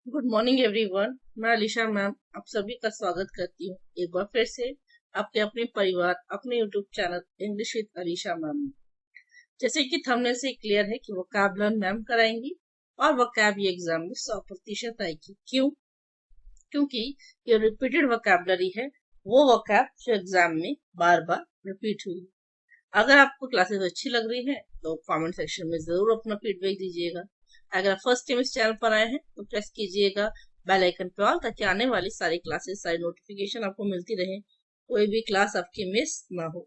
Good morning everyone. मैं Alisha ma'am आप सभी का स्वागत करती हूँ एक बार फिर से आपके अपने परिवार अपने YouTube channel English with Alisha ma'am में। जैसे कि थंबनेल से क्लियर है कि वोकैबुलरी मैम कराएंगी और वोकैब ये एग्जाम में 100% आएगी। क्यों? क्योंकि ये रिपीटेड वोकैबुलरी है, वो वोकैब जो एग्जाम में बार बार रिपीट हुई। अगर आपको क्लासेस अच्छी लग रही है तो कमेंट सेक्शन में जरूर अपना फीडबैक दीजिएगा। अगर आप फर्स्ट टाइम इस चैनल पर आए हैं तो प्रेस कीजिएगा बेल आइकन पे ऑल, ताकि आने वाली सारी क्लासेस सारी नोटिफिकेशन आपको मिलती रहे, कोई भी क्लास आपकी मिस ना हो।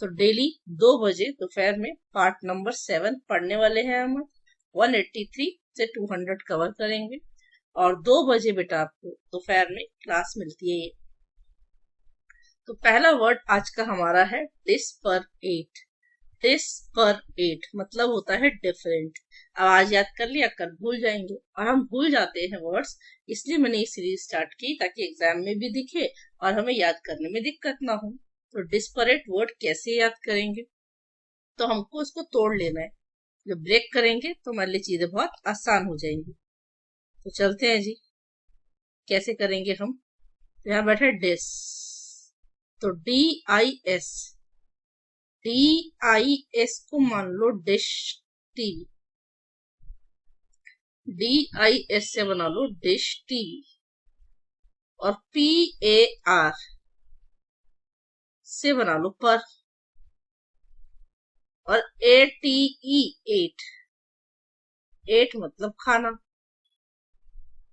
तो डेली 2 बजे दोपहर में पार्ट नंबर 7 पढ़ने वाले हैं हम। 183 से 200 कवर करेंगे और 2 बजे बेटा आपको दोपहर में क्लास मिलती है ये। तो पहला वर्ड आज का हमारा है डिस्परेट। डिस्परेट मतलब होता है डिफरेंट। अब आज याद कर लिया, कल भूल जाएंगे और हम भूल जाते हैं वर्ड्स, इसलिए मैंने ये सीरीज स्टार्ट की ताकि एग्जाम में भी दिखे और हमें याद करने में दिक्कत ना हो। तो डिस्परेट वर्ड कैसे याद करेंगे? तो हमको इसको तोड़ लेना है। जब ब्रेक करेंगे तो हमारे लिए चीजें बहुत आसान हो जाएंगी। तो चलते हैं जी, कैसे करेंगे हम। तो यहाँ बैठे डिस, तो DIS, DIS को मान लो डिश टीवी। DIS से बना लो डिश टीवी। और PAR से बना लो पर। और ATE, एट, एट मतलब खाना।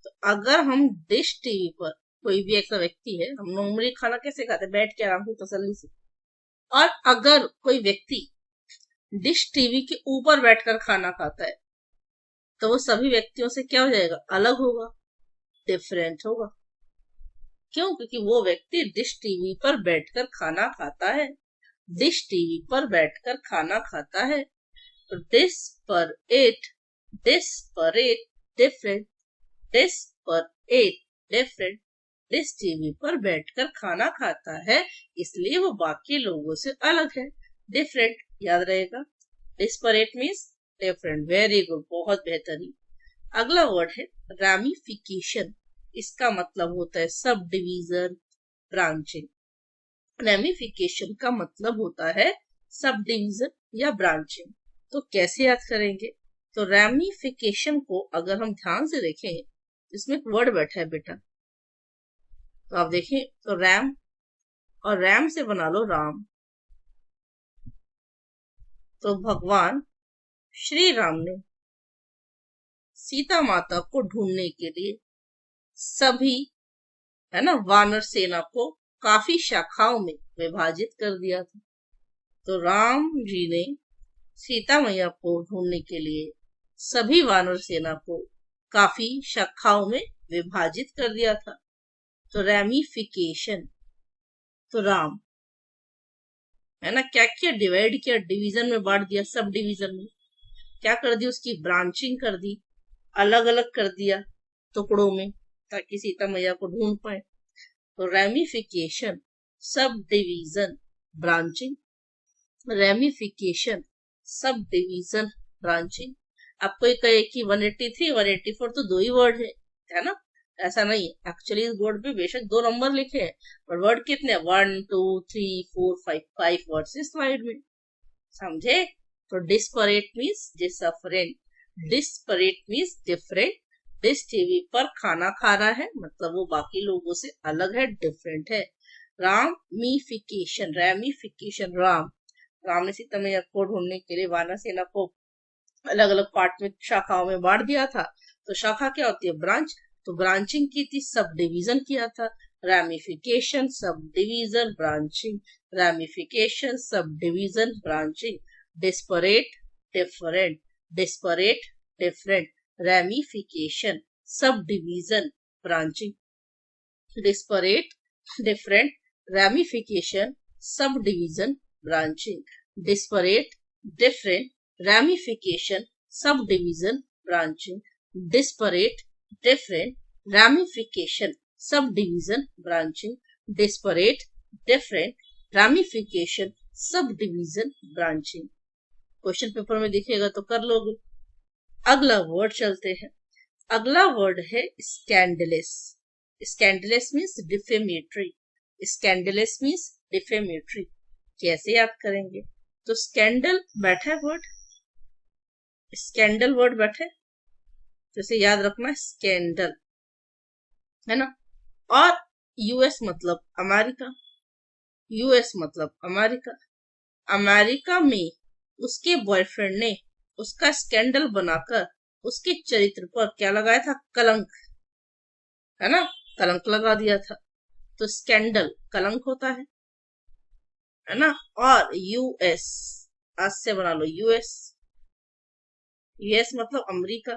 तो अगर हम डिश टीवी पर, कोई भी ऐसा व्यक्ति है, हम नॉर्मली खाना कैसे खाते हैं? बैठ के आराम से तसल्ली से। और अगर कोई व्यक्ति डिश टीवी के ऊपर बैठकर खाना खाता है तो वो सभी व्यक्तियों से क्या हो जाएगा? अलग होगा, डिफरेंट होगा। क्यों? क्योंकि वो व्यक्ति डिश टीवी पर बैठकर खाना खाता है। डिश टीवी पर बैठकर खाना खाता है। तो desperate, desperate different, disparate different, dish TV पर बैठकर खाना खाता है इसलिए वो बाकी लोगों से अलग है, डिफरेंट। याद रहेगा, desperate means different. Very good, बहुत बेहतरीन। अगला वर्ड है रैमिफिकेशन। इसका मतलब होता है सब डिवीजन, ब्रांचिंग। रैमिफिकेशन का मतलब होता है सब डिवीजन या ब्रांचिंग। तो कैसे याद करेंगे? तो रैमिफिकेशन को अगर हम ध्यान से देखें, इसमें एक वर्ड बैठा है बेटा। तो आप देखें, तो रैम, और रैम से बना लो राम। तो भगवान श्री राम ने सीता माता को ढूंढने के लिए सभी, है ना, वानर सेना को काफी शाखाओं में विभाजित कर दिया था। तो राम जी ने सीता मैया को ढूंढने के लिए सभी वानर सेना को काफी शाखाओं में विभाजित कर दिया था। तो रैमिफिकेशन, तो राम, है ना, क्या किया? डिवाइड किया, डिवीजन में बांट दिया, सब डिवीजन में क्या कर दी? उसकी ब्रांचिंग कर दी, अलग अलग कर दिया टुकड़ों में, ताकि सीता मैया को ढूंढ पाए। तो ramification, subdivision, branching. Ramification, subdivision, branching. अब कोई कहे कि 183 184 तो दो ही वर्ड है ना? ऐसा नहीं, एक्चुअली इस बोर्ड पे बेशक 2 नंबर लिखे हैं, पर वर्ड कितने? 1 2 3 4 5, 5 वर्ड्स इस स्लाइड में। समझे? तो desperate means different, desperate means different. Dish TV पर खाना खा रहा है मतलब वो बाकी लोगों से अलग है, डिफरेंट है। रामिफिकेशन, रैमिफिकेशन, राम ने सीता मैया को ढूंढने के लिए वानर सेना को अलग अलग पार्ट में, शाखाओं में बांट दिया था। तो शाखा क्या होती है? ब्रांच। तो ब्रांचिंग की थी, सब डिवीजन किया था। Ramification, subdivision, branching. Ramification, subdivision, branching. Disparate, different, disparate, different, ramification, subdivision, branching. Disparate, different, ramification, subdivision, branching. Disparate, different, ramification, subdivision, branching. Disparate, different, ramification, subdivision, branching. Disparate, different, ramification, subdivision, branching. Question paper में दिखेगा तो कर लोगे। अगला word चलते हैं, अगला word है scandalous. Scandalous means defamatory. Scandalous means defamatory. कैसे याद करेंगे? तो स्कैंडल बैठा है वर्ड, स्कैंडल वर्ड बैठे, तो इसे याद रखना स्कैंडल, है ना। और यूएस मतलब अमेरिका, यूएस मतलब अमेरिका। अमेरिका में उसके बॉयफ्रेंड ने उसका स्कैंडल बनाकर उसके चरित्र पर क्या लगाया था? कलंक, है ना, कलंक लगा दिया था। तो स्कैंडल कलंक होता है ना। और यूएस आज से बना लो, यूएस, यूएस मतलब अमेरिका।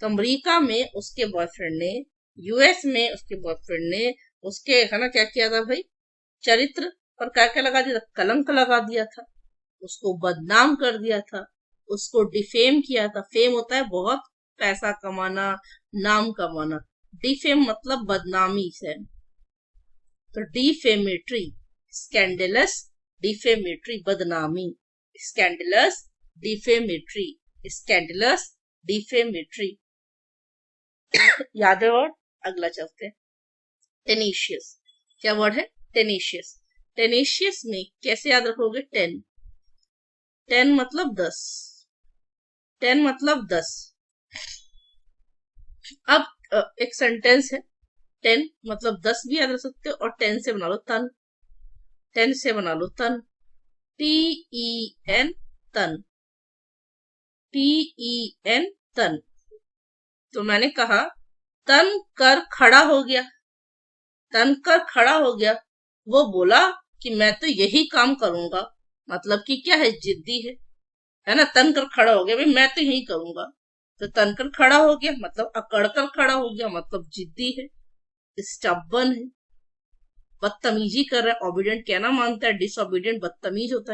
तो अमेरिका में उसके बॉयफ्रेंड ने, यूएस में उसके बॉयफ्रेंड ने उसके, है ना, क्या किया था भाई? चरित्र पर क्या क्या लगा दिया था? कलंक लगा दिया था, उसको बदनाम कर दिया था, उसको डिफेम किया था। फेम होता है बहुत पैसा कमाना, नाम कमाना। डिफेम मतलब बदनामी से। तो डिफेमेटरी, स्कैंडलस, डिफेमेटरी, बदनामी। Scandalous, defamatory, scandalous, defamatory. याद है वर्ड? अगला चलते हैं। टेनिशियस। क्या वर्ड है? टेनिशियस। टेनिशियस में कैसे याद रखोगे? 10, 10 मतलब 10, 10 मतलब 10। अब एक सेंटेंस है, 10 मतलब 10 भी याद रख सकते हो, और 10 से बना लो तन, 10 से बना लो तन, TEN, तन, TEN, तन। तो मैंने कहा तन कर खड़ा हो गया, तन कर खड़ा हो गया। वो बोला कि मैं तो यही काम करूंगा, मतलब कि क्या है? जिद्दी है ना। तन कर खड़ा हो गया, भाई मैं तो यही करूंगा। तो तन कर खड़ा हो गया मतलब अकड़ कर खड़ा हो गया, मतलब जिद्दी है, स्टबन है, बदतमीजी कर रहा है। ओबीडियंट कहना मानता है, डिसओबीडियंट बदतमीज होता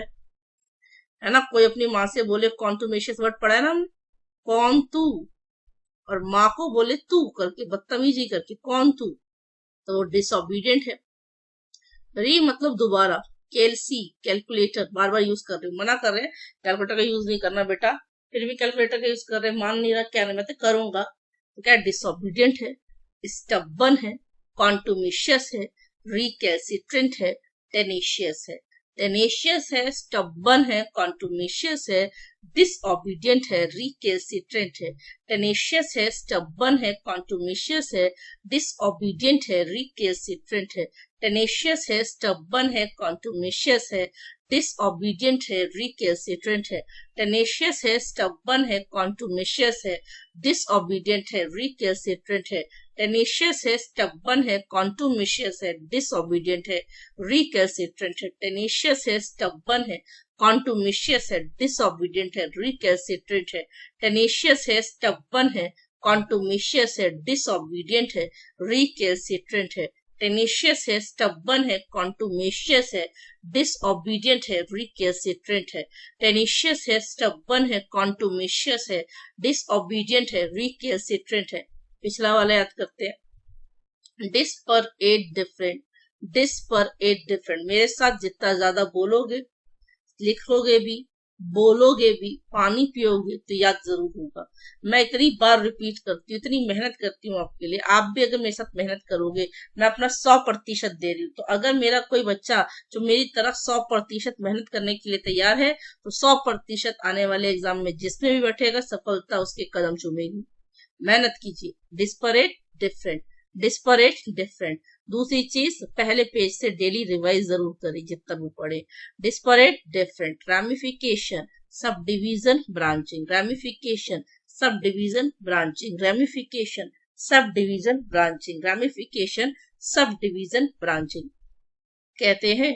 है ना। कोई अपनी माँ से बोले, कॉन्टुमेशियस वर्ड पढ़ा है ना हमने, कौन तू, और माँ को बोले तू करके, बदतमीजी करके, कौन तू, तो वो डिसओबीडियंट है। री मतलब दोबारा, कैलसी कैलकुलेटर, बार बार यूज कर रहे हो, मना कर रहे हैं कैलकुलेटर का यूज नहीं करना बेटा, फिर भी कैलकुलेटर का यूज कर रहे हैं, मान नहीं रहा, क्या मैं तो करूंगा। तो क्या? डिसओबीडियंट है, स्टबन है, कॉन्टुमिशियस है, रिकैलसिट्रेंट है, टेनेशियस है। टेनेशियस है, स्टबन है, कॉन्टुमिशियस है, डिसओबीडियंट है, रिकैलसिट्रेंट है। टेनेशियस है, स्टबन है, कॉन्टुमिशियस है, डिसओबीडियंट है, रिकैलसिट्रेंट है। टेनेशियस है, स्टबन है, कॉन्टुमिशियस है, डिसओबीडियंट है, रिकैलसिट्रेंट है। टेनेशियस है, स्टबन है, कॉन्टुमिशियस है, डिसओबीडियंट है, रिकैलसिट्रेंट है। टेनेशियस है, स्टबन है, कॉन्टुमिशियस है, डिसओबीडियंट है, रिकैलसिट्रेंट है। टेनेशियस है, स्टबन है, कॉन्टुमिशियस है, डिसओबीडियंट है, रिकैलसिट्रेंट है। टेनेशियस है, स्टबन है, कॉन्टुमिशियस है, डिसओबीडियंट है, रिकैलसिट्रेंट है। टेनेशियस है, स्टबन है, कॉन्टुमेशियस है, डिसओबीडियंट है, रिकैलसिट्रेंट है। टेनेशियस है, स्टबन है, कॉन्टुमेशियस है, डिसओबीडियंट है, रिकैलसिट्रेंट है। पिछला वाला याद करते हैं। डिस्परएट डिफरेंट, डिस्परएट डिफरेंट। मेरे साथ जितना ज्यादा बोलोगे, लिखोगे भी, बोलोगे भी, पानी पियोगे, तो याद जरूर होगा। मैं इतनी बार रिपीट करती हूँ, इतनी मेहनत करती हूँ आपके लिए, आप भी अगर मेरे साथ मेहनत करोगे, मैं अपना 100% दे रही हूँ। तो अगर मेरा कोई बच्चा जो मेरी तरह 100% मेहनत करने के लिए तैयार है, तो 100% आने वाले एग्जाम में जिसमें भी बैठेगा, सफलता उसके कदम चूमेगी। मेहनत कीजिए। Desperate different, disparate different. दूसरी चीज, पहले पेज से डेली रिवाइज जरूर करें जितना भी पढ़े। Disparate different, ramification, subdivision, branching, ramification, subdivision, branching, ramification, subdivision, branching, ramification, subdivision, branching. कहते हैं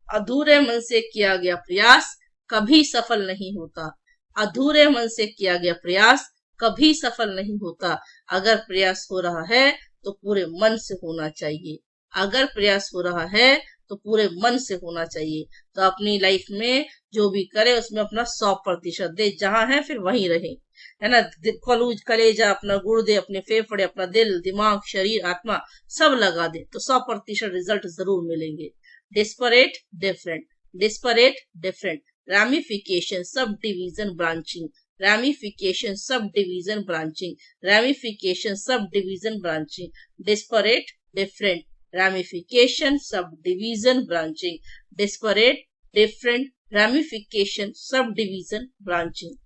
अधूरे मन से किया गया प्रयास कभी सफल नहीं होता। अधूरे मन से किया गया प्रयास कभी सफल नहीं होता। अगर प्रयास हो रहा है तो पूरे मन से होना चाहिए। अगर प्रयास हो रहा है तो पूरे मन से होना चाहिए। तो अपनी लाइफ में जो भी करे उसमें अपना 100% दे, जहां है फिर वहीं रहे, है ना। कलूज कलेजा अपना गुड़ दे, अपने फेफड़े, अपना दिल, दिमाग, शरीर, आत्मा सब लगा दे, तो 100% रिजल्ट जरूर मिलेंगे। Disparate different, disparate different, ramification, subdivision, branching, ramification, subdivision, branching, ramification, subdivision, branching, disparate, different, ramification, subdivision, branching, disparate, different, ramification, subdivision, branching.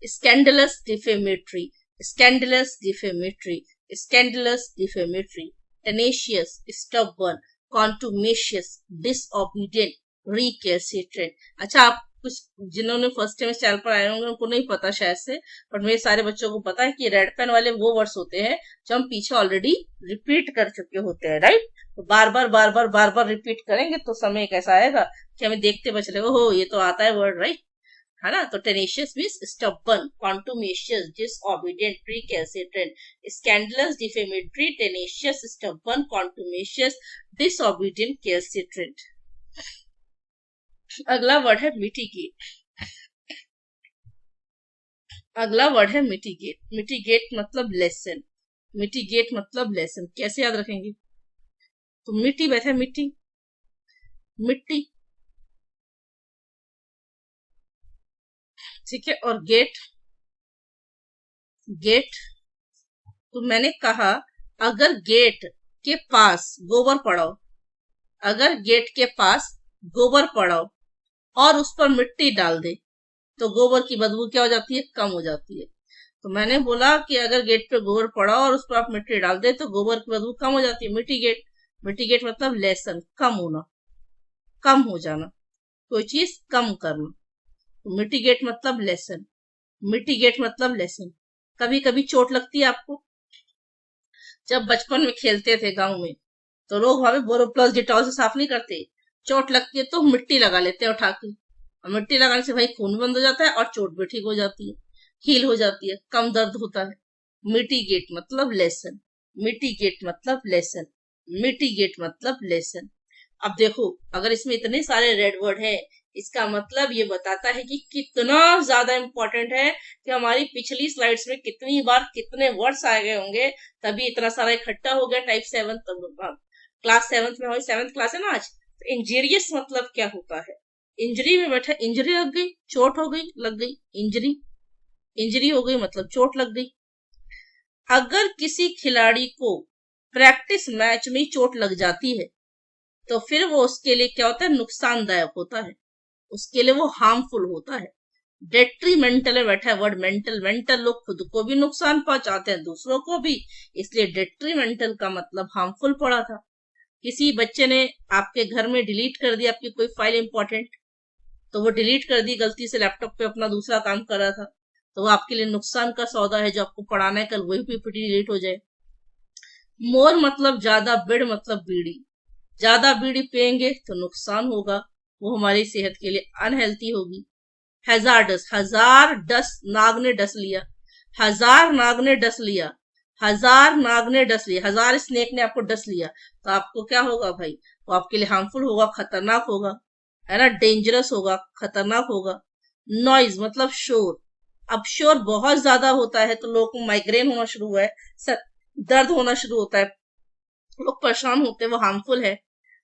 Scandalous, defamatory, scandalous, defamatory, scandalous, defamatory, tenacious, stubborn, contumacious, disobedient, recalcitrant. अच्छा, आप कुछ जिन्होंने first time channel पर आए होंगे उनको नहीं पता शायद से, पर मेरे सारे बच्चों को पता है कि रेड पेन वाले वो वर्ड्स होते हैं जो हम पीछे ऑलरेडी रिपीट कर चुके होते हैं, राइट। तो बार बार बार बार बार बार रिपीट करेंगे तो समय एक ऐसा आएगा कि हमें देखते हुए चलेगा, हो ये तो आता है वर्ड, राइट, है ना। तो tenacious means stubborn, contumacious, disobedient, recalcitrant, scandalous, defamatory, tenacious, stubborn, contumacious, disobedient, calcitrant. अगला वर्ड है मिटिगेट। अगला वर्ड है मिटिगेट। मिटिगेट मतलब लेसन। मिटिगेट मतलब लेसन। कैसे याद रखेंगे? तो मिट्टी बैठे, मिट्टी, मिट्टी, ठीक है। और गेट, गेट, तो मैंने कहा अगर गेट के पास गोबर पड़ा हो, अगर गेट के पास गोबर पड़ा हो और उस पर मिट्टी डाल दे तो गोबर की बदबू क्या हो जाती है? कम हो जाती है। तो मैंने बोला कि अगर गेट पे गोबर पड़ा और उस पर आप मिट्टी डाल दे तो गोबर की बदबू कम हो जाती है। मिटिगेट, मिटिगेट मतलब लेसन, कम होना, कम हो जाना, कोई चीज कम करना। तो मिटिगेट मतलब लेसन, मिटिगेट मतलब लेसन। कभी कभी चोट लगती है आपको, जब बचपन में खेलते थे गांव में तो लोग भावे बोरोप्लस डिटॉल से साफ नहीं करते, चोट लगती है तो मिट्टी लगा लेते हैं उठा के, और मिट्टी लगाने से भाई खून बंद हो जाता है और चोट भी ठीक हो जाती है, हील हो जाती है, कम दर्द होता है। मिटिगेट मतलब लेसन, मिटिगेट मतलब लेसन, मिटिगेट मतलब लेसन। अब देखो अगर इसमें इतने सारे रेड वर्ड है, इसका मतलब ये बताता है कि कितना ज्यादा इंपॉर्टेंट है कि हमारी पिछली स्लाइड्स में कितनी बार कितने वर्ड्स आए गए होंगे, तभी इतना सारा इकट्ठा हो गया टाइप 7 क्लास 7 में। हमारी 7th क्लास है ना आज। तो इंजीरियस मतलब क्या होता है? इंजरी में बैठा, इंजरी लग गई, चोट हो गई, लग गई इंजरी, इंजरी हो गई मतलब चोट लग गई। अगर किसी खिलाड़ी को प्रैक्टिस मैच में चोट लग जाती है तो फिर वो उसके लिए क्या होता है? नुकसानदायक होता है, उसके लिए वो हार्मफुल होता है। डेट्रीमेंटल में बैठा है वर्ड मेंटल, मेंटल लोग खुद को भी नुकसान पहुंचाते हैं दूसरों को भी, इसलिए डेट्रीमेंटल का मतलब हार्मफुल पड़ा था। किसी बच्चे ने आपके घर में डिलीट कर दी आपकी कोई फाइल इंपॉर्टेंट, तो वो डिलीट कर दी गलती से, लैपटॉप पे अपना दूसरा काम कर रहा था, तो वो आपके लिए नुकसान का सौदा है। जो आपको पढ़ाना है कल वही पीपीटी डिलीट हो जाए। मोर मतलब ज्यादा, बिड़ मतलब बीड़ी, ज्यादा बीड़ी पियेंगे तो नुकसान होगा, वो हमारी सेहत के लिए अनहेल्थी होगी। हैजार्डस, हजार डस, नाग ने डस लिया, हजार नाग ने डस लिया, हजार नाग ने डस लिया, हजार स्नेक ने आपको डस लिया, तो आपको क्या होगा भाई? वो आपके लिए हार्मफुल होगा, खतरनाक होगा, है ना, डेंजरस होगा, खतरनाक होगा। नॉइज मतलब शोर। अब शोर बहुत ज्यादा होता है तो लोगों को माइग्रेन होना शुरू हुआ है, सर दर्द होना शुरू होता है, लोग परेशान होते हैं, वो हार्मफुल है,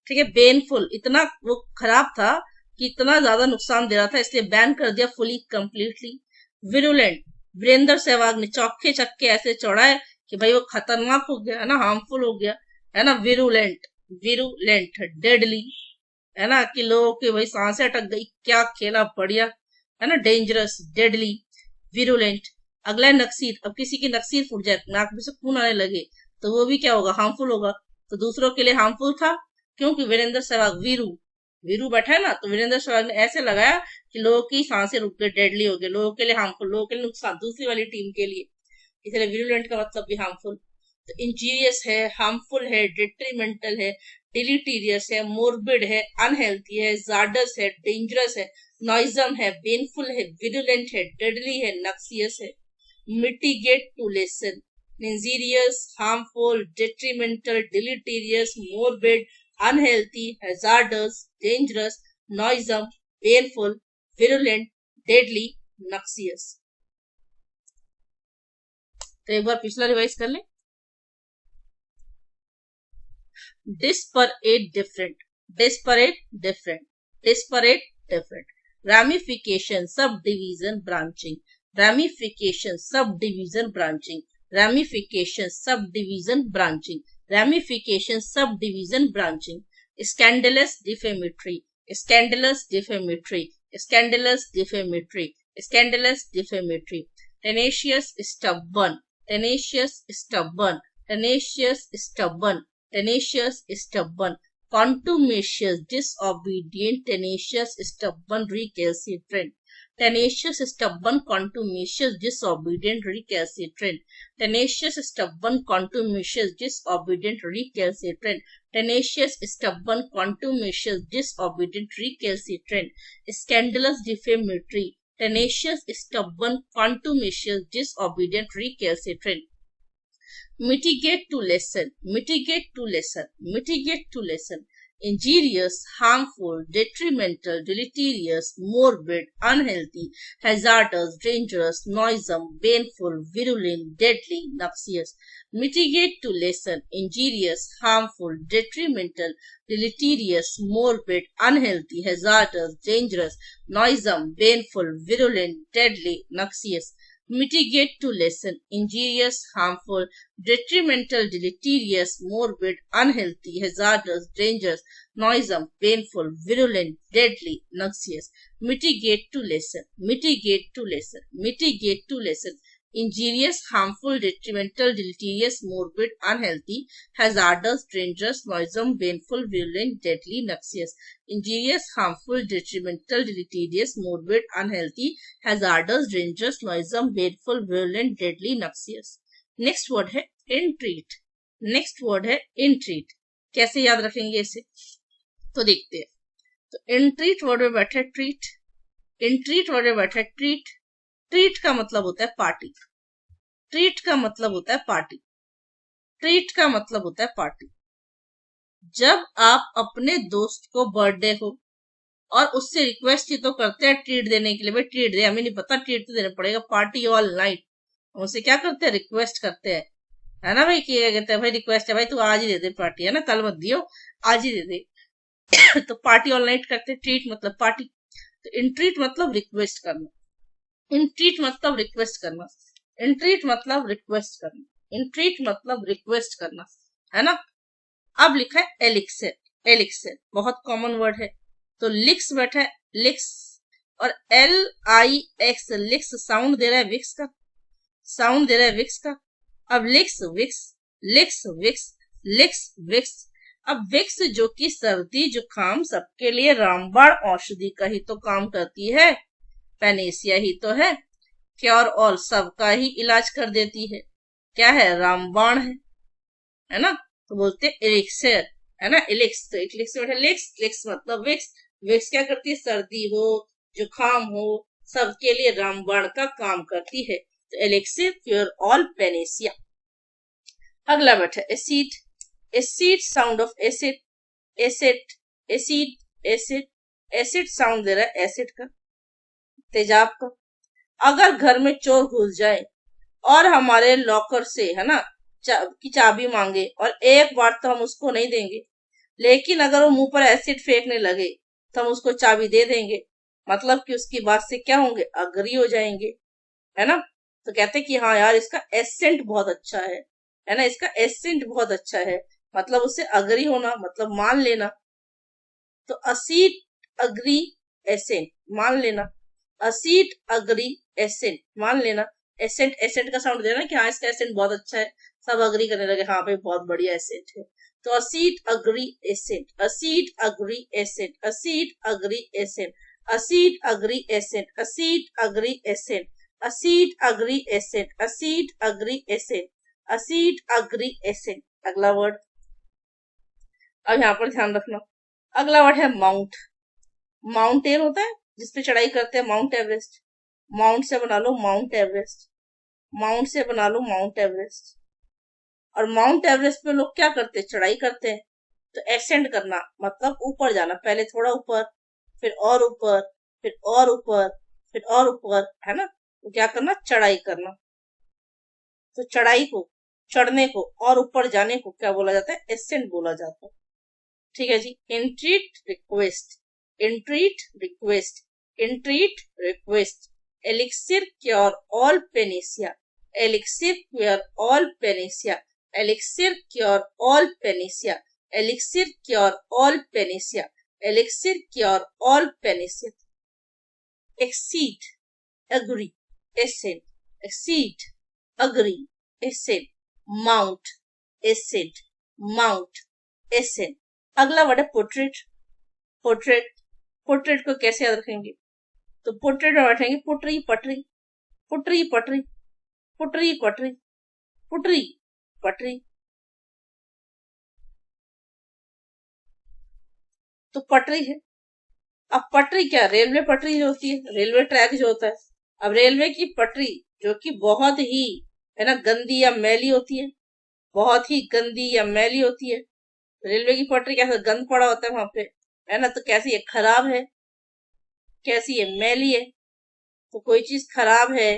ठीक है। बेनफुल, इतना वो खराब था कि इतना ज्यादा नुकसान दे रहा था, इसलिए बैन कर दिया fully completely. Virulent, Virender Sehwag ने चौके चक्के ऐसे चौड़ाए कि भाई वो खतरनाक हो गया, है ना, हार्मफुल हो गया, है ना। विरुलेंट, विरुलेंट, डेडली, है ना, कि लोगों की भाई सांसें अटक गई, क्या खेला बढ़िया, है ना। Dangerous, deadly, virulent. अगला है नक्सीर। अब किसी की नक्सीर फूट जाए, नाक में से खून आने लगे, तो वो भी क्या होगा? हार्मफुल होगा। तो दूसरों के लिए हार्मफुल था, क्योंकि वीरेंद्र सहवाग, वीरू, वीरू बैठा है ना, तो वीरेंद्र सहवाग ने ऐसे लगाया कि लोगों की सांसें रुक गई, डेडली हो गए, लोगों के लिए हार्मफुल, लोगों के लिए नुकसान, दूसरी वाली टीम के लिए, इसलिए विरुलेंट का मतलब भी हार्मफुल। तो इंजीरियस है, हार्मफुल है, डिट्रीमेंटल है, डिलीटीरियस है, मोर्बिड है, अनहेल्थी है, जार्डस है, डेंजरस है, नॉइजम है, पेनफुल है, विरुलेंट है, डेडली है, नक्सियस है। Mitigate to lessen, injurious, harmful, detrimental, deleterious, morbid, unhealthy, hazardous, dangerous, noisome, painful, virulent, deadly, noxious। तो एक बार पिछला रिवाइज कर लें। Desperate, different, disparate, different, disparate, different, ramification, subdivision, branching, ramification, subdivision, branching, ramification, subdivision, branching, ramification, subdivision, branching, scandalous, defamatory, scandalous, defamatory, scandalous, defamatory, scandalous, defamatory, tenacious, stubborn, tenacious, stubborn, tenacious, stubborn, tenacious, stubborn, contumacious, disobedient, tenacious, stubborn, recalcitrant, tenacious, stubborn, contumacious, disobedient, recalcitrant, tenacious, stubborn, contumacious, disobedient, recalcitrant, tenacious, stubborn, contumacious, disobedient, recalcitrant, scandalous, defamatory, tenacious, stubborn, contumacious, disobedient, recalcitrant, mitigate to lessen, mitigate to lessen, mitigate to lessen, injurious, harmful, detrimental, deleterious, morbid, unhealthy, hazardous, dangerous, noisome, baneful, virulent, deadly, noxious, mitigate to lessen, injurious, harmful, detrimental, deleterious, morbid, unhealthy, hazardous, dangerous, noisome, baneful, virulent, deadly, noxious, mitigate to lessen, injurious, harmful, detrimental, deleterious, morbid, unhealthy, hazardous, dangerous, noisome, painful, virulent, deadly, noxious, mitigate to lessen, mitigate to lessen, mitigate to lessen, injurious, harmful, detrimental, deleterious, morbid, unhealthy, hazardous, dangerous, noisome, painful, virulent, deadly, noxious, injurious, harmful, detrimental, deleterious, morbid, unhealthy, hazardous, dangerous, noisome, painful, virulent, deadly, noxious. Next word है entreat, next word है entreat. कैसे याद रखेंगे इसे, तो देखते हैं. तो entreat वर्ड में बैठा है ट्रीट, entreat वर्ड में बैठा है ट्रीट. ट्रीट का मतलब होता है पार्टी, ट्रीट का मतलब होता है पार्टी, ट्रीट का मतलब होता है पार्टी. जब आप अपने दोस्त को बर्थडे हो और उससे रिक्वेस्ट ही तो करते हैं ट्रीट देने के लिए, भाई ट्रीट दे, हमें नहीं पता ट्रीट तो देना पड़ेगा, पार्टी ऑल नाइट, उनसे क्या करते हैं, रिक्वेस्ट करते हैं, है ना भाई, क्या कहते हैं भाई, रिक्वेस्ट है भाई तू आज ही दे दे पार्टी, है ना, कल मत दियो, आज ही दे दे. तो पार्टी ऑल नाइट करते, ट्रीट मतलब पार्टी. तो इंट्रीट मतलब रिक्वेस्ट करना, इंट्रीट मतलब रिक्वेस्ट करना, इंट्रीट मतलब रिक्वेस्ट करना, इंट्रीट मतलब रिक्वेस्ट करना, है ना. अब लिखा है एलिक्सर, एलिक्सर बहुत कॉमन वर्ड है. तो लिक्स बैठा है लिक्स, और LIX, लिक्स साउंड दे रहा है विक्स का, साउंड दे रहा है विक्स का. अब licks Vicks, licks Vicks, licks Vicks. अब विक्स जो कि सर्दी जुकाम सबके लिए रामबाण औषधि का ही तो काम करती है, पेनेसिया ही तो है, क्योर ऑल सबका ही इलाज कर देती है, क्या है, रामबाण है ना. तो बोलते हैं एलिक्सर, है ना, एलिक्स. तो एलिक्स में लिक्स, लिक्स मतलब विक्स, विक्स क्या करती है, सर्दी हो जुकाम हो सबके लिए रामबाण का काम करती है. तो एलिक्सिर क्योर ऑल पेनेसिया. अगला बैठा acid, acid sound of acid, acid, acid, acid, acid sound दे रहा है एसिड का, तेजाब का. अगर घर में चोर घुस जाए और हमारे लॉकर से, है ना, की चाबी मांगे और एक बार तो हम उसको नहीं देंगे, लेकिन अगर वो मुंह पर एसिड फेंकने लगे तो हम उसको चाबी दे देंगे, मतलब कि उसकी बात से क्या होंगे, अग्री हो जाएंगे, है ना. तो कहते हैं कि हाँ यार इसका एसेंट बहुत अच्छा है ना, इसका एसेंट बहुत अच्छा है, मतलब उससे अग्री होना, मतलब मान लेना. तो असीट अग्री एसेंट मान लेना, असीट अग्री एसेंट मान लेना. एसेंट, एसेंट का साउंड देना कि हाँ इसका एसेंट बहुत अच्छा है, सब अग्री करने लगे, हाँ भाई बहुत बढ़िया एसेंट है. तो accede agree assent, accede agree assent, accede agree assent, accede agree assent, accede agree assent, accede agree assent, accede agree assent, accede agree assent. अगला वर्ड, अब यहाँ पर ध्यान रखना, अगला वर्ड है माउंट. माउंटेन होता है जिसपे चढ़ाई करते हैं, माउंट एवरेस्ट, माउंट से बना लो माउंट एवरेस्ट, माउंट से बना लो माउंट एवरेस्ट. और माउंट एवरेस्ट पे लोग क्या करते हैं, चढ़ाई करते हैं. तो एसेंड करना मतलब ऊपर जाना, पहले थोड़ा ऊपर, फिर और ऊपर, फिर और ऊपर, फिर और ऊपर, है ना. तो क्या करना, चढ़ाई करना. तो चढ़ाई को, चढ़ने को और ऊपर जाने को क्या बोला जाता है, एसेंड बोला जाता है. ठीक है जी. Entreat request, entreat request, entreat, request. Elixir cure all panacea. Elixir cure all panacea. Elixir cure all panacea. Elixir cure all panacea. Elixir cure all panacea. Exceed, agree, ascend. Exceed, agree, ascend. Mount, ascend. Mount, ascend. अगला word है portrait. Portrait, portrait को कैसे याद रखेंगे? तो portrait में बैठेंगे pottery पटरी, पुटरी पटरी, पुटरी पटरी, पुटरी पटरी. तो पटरी है. अब पटरी क्या? रेलवे पटरी जो होती है, रेलवे ट्रैक जो होता है. अब रेलवे की पटरी जो कि बहुत ही है ना गंदी या मैली होती है, बहुत ही गंदी या मैली होती है. रेलवे की पटरी कैसे गंद पड़ा होता है वहां पे, है ना. तो कैसी है? खराब है. कैसी है? मैली है. तो कोई चीज खराब है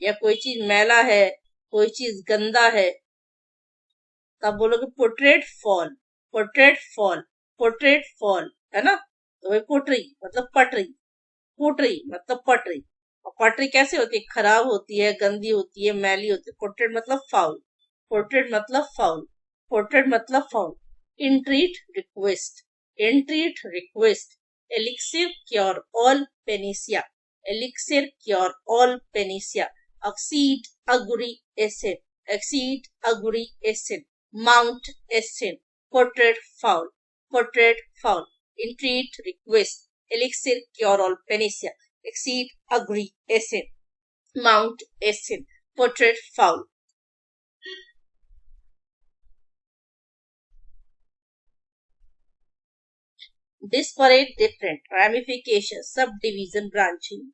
या कोई चीज मैला है, कोई चीज गंदा है, तब बोलोगे portrait fall, portrait fall, portrait fall, है ना. तो भाई पोटरी मतलब पटरी, पोटरी मतलब पटरी. और पटरी कैसे होती है? खराब होती है, गंदी होती है, मैली होती है. पोर्ट्रेट मतलब फाउल, पोर्ट्रेट मतलब फाउल, पोर्ट्रेट मतलब foul. Entreat, request. Entreat, request. elixir cure all panacea. Elixir cure all panacea. Accede, agree, ascend. Accede, agree, ascend. Mount, ascend. Portrait, foul. Portrait, foul. Entreat, request. Elixir cure all panacea. Accede, agree, ascend. Mount, ascend. Portrait, foul. Disparate, different, ramifications, subdivision, branching.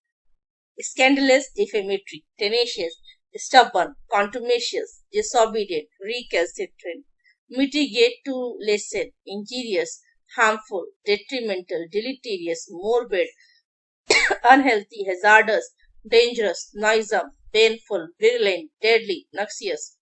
Scandalous, defamatory, tenacious, stubborn, contumacious, disobedient, recalcitrant. Mitigate, to lessen, injurious, harmful, detrimental, deleterious, morbid, unhealthy, hazardous, dangerous, noisome, painful, virulent, deadly, noxious.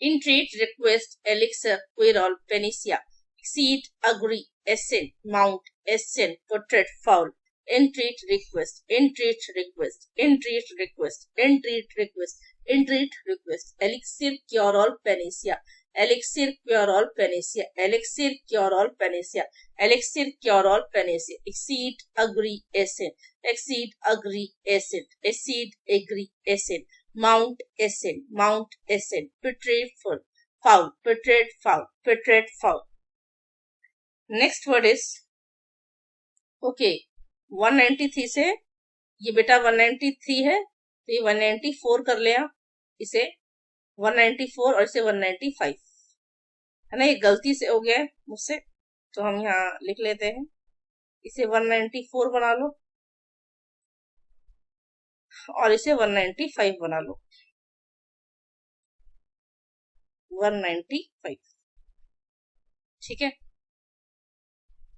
Entreat, request, elixir, quirol, panacea. Exceed, agree, ascend, mount, ascend, portrait, foul. Entreat, request, entreat, request, entreat, request, entreat, request, entreat, request. Elixir, cure all, panacea. Elixir, cure all, panacea. Elixir, cure all, panacea. Elixir, cure all, panacea. Exceed, agree, ascend. Exceed, agree, ascend. Exceed, agree, ascend. Mount, ascend, mount, ascend. Portrait, foul, portrait, foul, portrait, foul. Next word is okay. 193 से ये बेटा 193 है, तो ये 194 कर ले आप. इसे 194 और इसे 195 है ना. ये गलती से हो गया है मुझसे, तो हम यहाँ लिख लेते हैं. इसे 194 बना लो और इसे 195 बना लो. 195 ठीक है.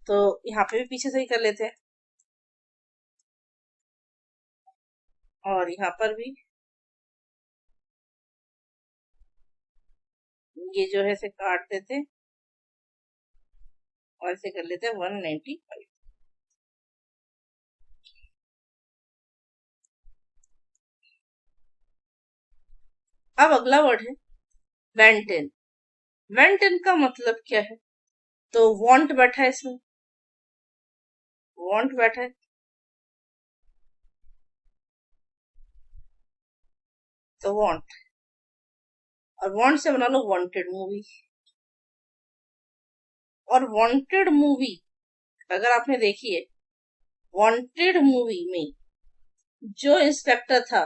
तो यहाँ पे भी पीछे से ही कर लेते हैं और यहाँ पर भी ये जो है इसे काट देते और इसे कर लेते हैं 195. अब अगला वर्ड है वेंटेन. वेंटेन का मतलब क्या है? तो वांट बैठा है इसमें, वांट बैठा है, तो वांट. और वांट से बना लो वांटेड मूवी. और वांटेड मूवी अगर आपने देखी है, वांटेड मूवी में जो इंस्पेक्टर था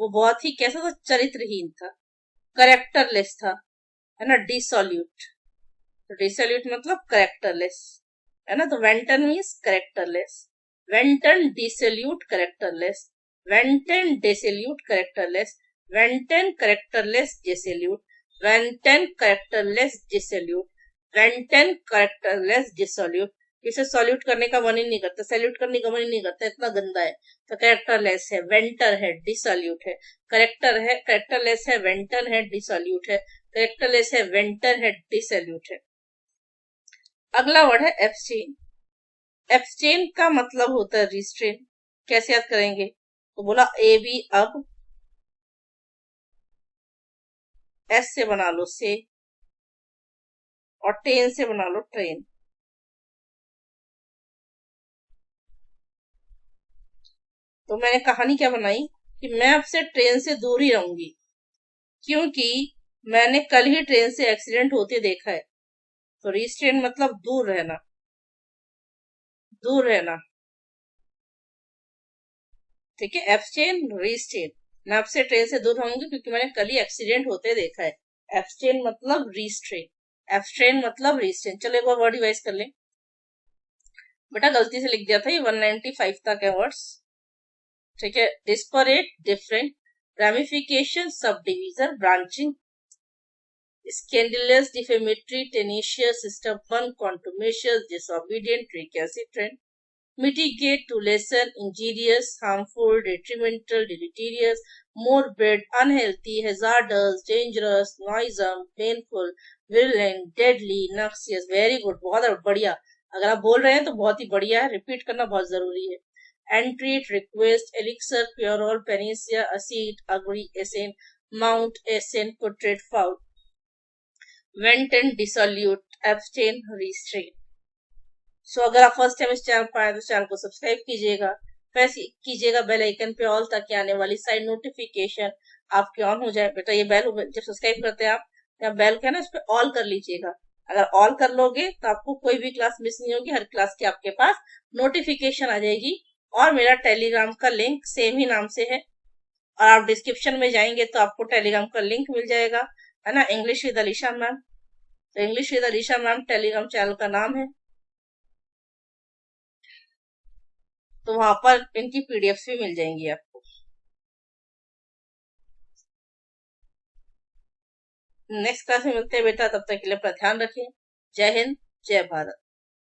वो बहुत ही कैसा था? चरित्रहीन था, करेक्टरलेस था, है ना. डिसोल्यूट, तो डिसोल्यूट मतलब करेक्टरलेस, है ना. तो wanton means characterless. Wanton dissolute characterless. Wanton dissolute characterless. Wanton characterless dissolute. Wanton characterless dissolute. Wanton characterless dissolute. इसे सॉल्यूट करने का मन ही नहीं करता, सैल्यूट करने का मन ही नहीं करता, इतना गंदा है. तो करेक्टरलेस है, वेंटर है, डिसोल्यूट है. करेक्टर है, करेक्टरलेस है, वेंटन है, डिसोल्यूट है. करेक्टरलेस है, वेंटर है, डिसोल्यूट है. अगला वर्ड है एब्सटेन. एब्सटेन का मतलब होता है रिस्ट्रेन. कैसे याद करेंगे? तो बोला ए बी अब एस से बना लो से, और टेन से बना लो ट्रेन। तो मैंने कहानी क्या बनाई कि मैं अब से ट्रेन से दूर ही रहूंगी, क्योंकि मैंने कल ही ट्रेन से एक्सीडेंट होते देखा है। तो रिस्ट्रेन मतलब दूर रहना, दूर रहना। ठीक है, एब्सटेन रिस्ट्रेन। मैं अब से ट्रेन से दूर रहूंगी क्योंकि मैंने कल ही एक्सीडेंट होते देखा है। एब्सटेन मतलब रिस्ट्रेन, एब्सट्रेन मतलब रिस्ट्रेन। चलो एक बार वर्ड रिवाइज कर लें। बेटा गलती से लिख दिया था, ये 195 तक है वर्ड्स। ठीक है, desperate, different, ramification, subdivision, branching, scandalous, defamatory, tenacious, stubborn, contumacious, disobedient, recalcitrant, mitigate, to lessen, injurious, harmful, detrimental, deleterious, morbid, unhealthy, hazardous, dangerous, noisome, painful, virulent, deadly, noxious। Very good, बहुत बढ़िया। अगर आप बोल रहे हैं तो बहुत ही बढ़िया है, रिपीट करना बहुत जरूरी है। Entreat, request, elixir, puerol, panacea, acid, agree, ascend, mount, ascend, portrait, foul, vent and dissolute, abstain, restrain। सो अगर आप फर्स्ट टाइम इस चैनल पर आए तो चैनल को सब्सक्राइब कीजिएगा, प्रेस कीजिएगा बेल आइकन पे ऑल, ताकि आने वाली सारी नोटिफिकेशन आपके ऑन हो जाए। बेटा ये बेल जब सब्सक्राइब करते हैं आप, या बेल का ना इस पे ऑल कर लीजिएगा। अगर ऑल कर लोगे तो आपको कोई भी क्लास मिस नहीं होगी, हर क्लास की आपके पास नोटिफिकेशन आ जाएगी। और मेरा टेलीग्राम का लिंक सेम ही नाम से है, और आप डिस्क्रिप्शन में जाएंगे तो आपको टेलीग्राम का लिंक मिल जाएगा, है ना, इंग्लिश विद अलीशा मैम। तो English with Alisha ma'am Telegram channel का नाम है। तो वहां पर इनकी पीडीएफ भी मिल जाएंगी आपको। नेक्स्ट क्लास में मिलते हैं बेटा, तब तक के लिए अपना ध्यान रखें। जय हिंद, जय भारत।